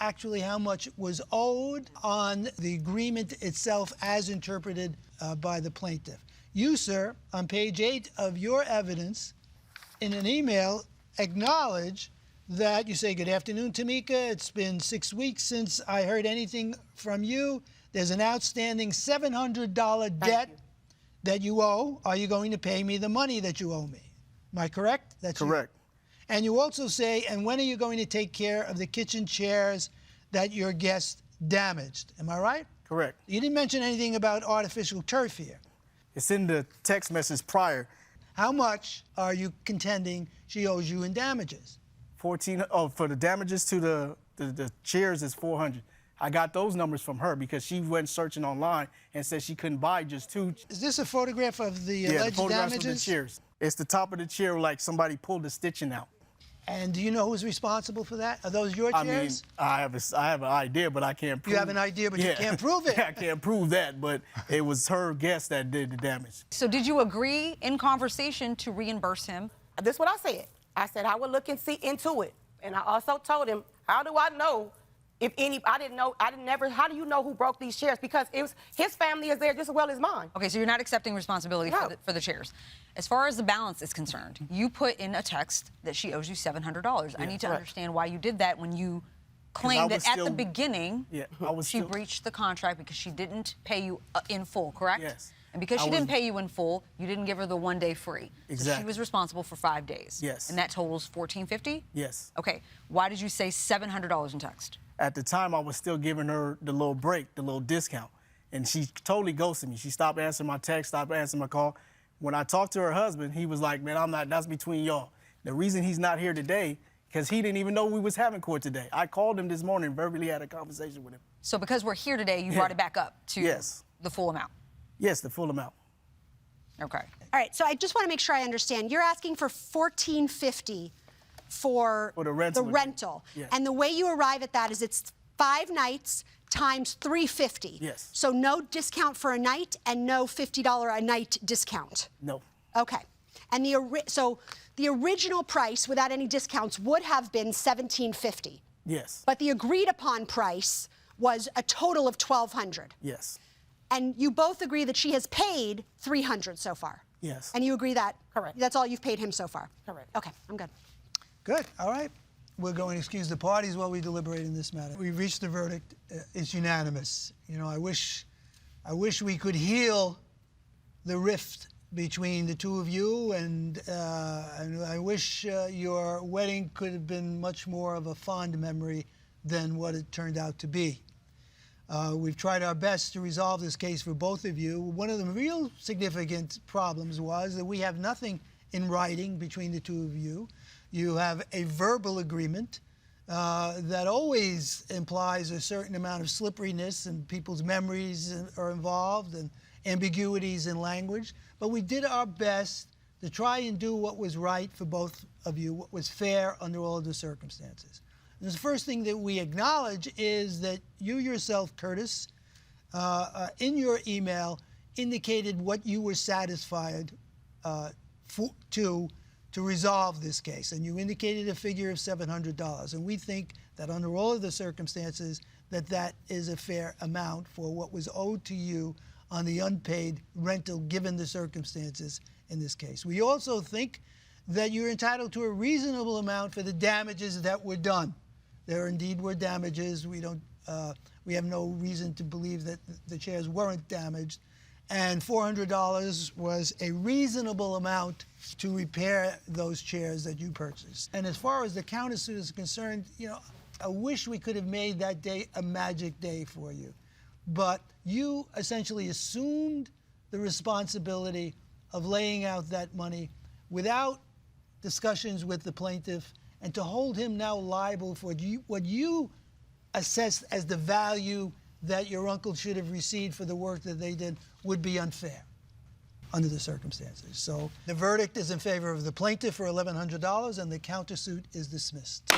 actually how much was owed on the agreement itself as interpreted by the plaintiff. You, sir, on page 8 of your evidence, in an email, acknowledge that you say, "Good afternoon, Tameka. It's been 6 weeks since I heard anything from you. There's an outstanding $700 debt that you owe. Are you going to pay me the money that you owe me?" Am I correct? That's correct. You. And you also say, "And when are you going to take care of the kitchen chairs that your guest damaged?" Am I right? Correct. You didn't mention anything about artificial turf here. It's in the text message prior. How much are you contending she owes you in damages? For the damages to the chairs is $400. I got those numbers from her because she went searching online and said she couldn't buy just 2. Is this a photograph of the alleged the photographs damages? of the chairs. It's the top of the chair like somebody pulled the stitching out. And do you know who's responsible for that? Are those your chairs? I have an idea, but I can't prove it. You have an idea, but you can't prove it. I can't prove that, but it was her guess that did the damage. So did you agree in conversation to reimburse him? This is what I said. I said I would look and see into it. And I also told him, how do I know if any, I didn't know, how do you know who broke these chairs? Because it was, his family is there just as well as mine. Okay, so you're not accepting responsibility No. for the chairs. As far as the balance is concerned, you put in a text that she owes you $700. I need to understand why you did that when you claimed that at the beginning she breached the contract because she didn't pay you in full, correct? Yes. And because she didn't pay you in full, you didn't give her the 1 day free. Exactly. So she was responsible for 5 days. Yes. And that totals $1,450? Yes. Okay. Why did you say $700 in text? At the time, I was still giving her the little break, the little discount. And she totally ghosted me. She stopped answering my text, stopped answering my call. When I talked to her husband, he was like, "Man, I'm not, that's between y'all." The reason he's not here today, because he didn't even know we was having court today. I called him this morning, verbally had a conversation with him. So because we're here today, you brought it back up to the full amount? Yes, the full amount. Okay. All right, so I just want to make sure I understand. You're asking for $1,450 for the rental. Yes. And the way you arrive at that is it's 5 nights times $350. Yes. So no discount for a night and no $50 a night discount. No. Okay. And so the original price without any discounts would have been $1,750. Yes. But the agreed upon price was a total of $1,200. Yes. And you both agree that she has paid $300 so far. Yes. And you agree that? Correct. That's all you've paid him so far? Correct. Okay, I'm good. Good. All right. We're going to excuse the parties while we deliberate in this matter. We've reached the verdict. It's unanimous. You know, I wish we could heal the rift between the two of you, and I wish your wedding could have been much more of a fond memory than what it turned out to be. We've tried our best to resolve this case for both of you. One of the real significant problems was that we have nothing in writing between the two of you. You have a verbal agreement that always implies a certain amount of slipperiness, and people's memories are involved, and ambiguities in language. But we did our best to try and do what was right for both of you, what was fair under all of the circumstances. And the first thing that we acknowledge is that you yourself, Curtis, in your email, indicated what you were satisfied to resolve this case. And you indicated a figure of $700. And we think that under all of the circumstances, that is a fair amount for what was owed to you on the unpaid rental, given the circumstances in this case. We also think that you're entitled to a reasonable amount for the damages that were done. There indeed were damages. We have no reason to believe that the chairs weren't damaged. And $400 was a reasonable amount to repair those chairs that you purchased. And as far as the countersuit is concerned, you know, I wish we could have made that day a magic day for you. But you essentially assumed the responsibility of laying out that money without discussions with the plaintiff, and to hold him now liable for what you assessed as the value that your uncle should have received for the work that they did would be unfair under the circumstances. So the verdict is in favor of the plaintiff for $1,100, and the countersuit is dismissed.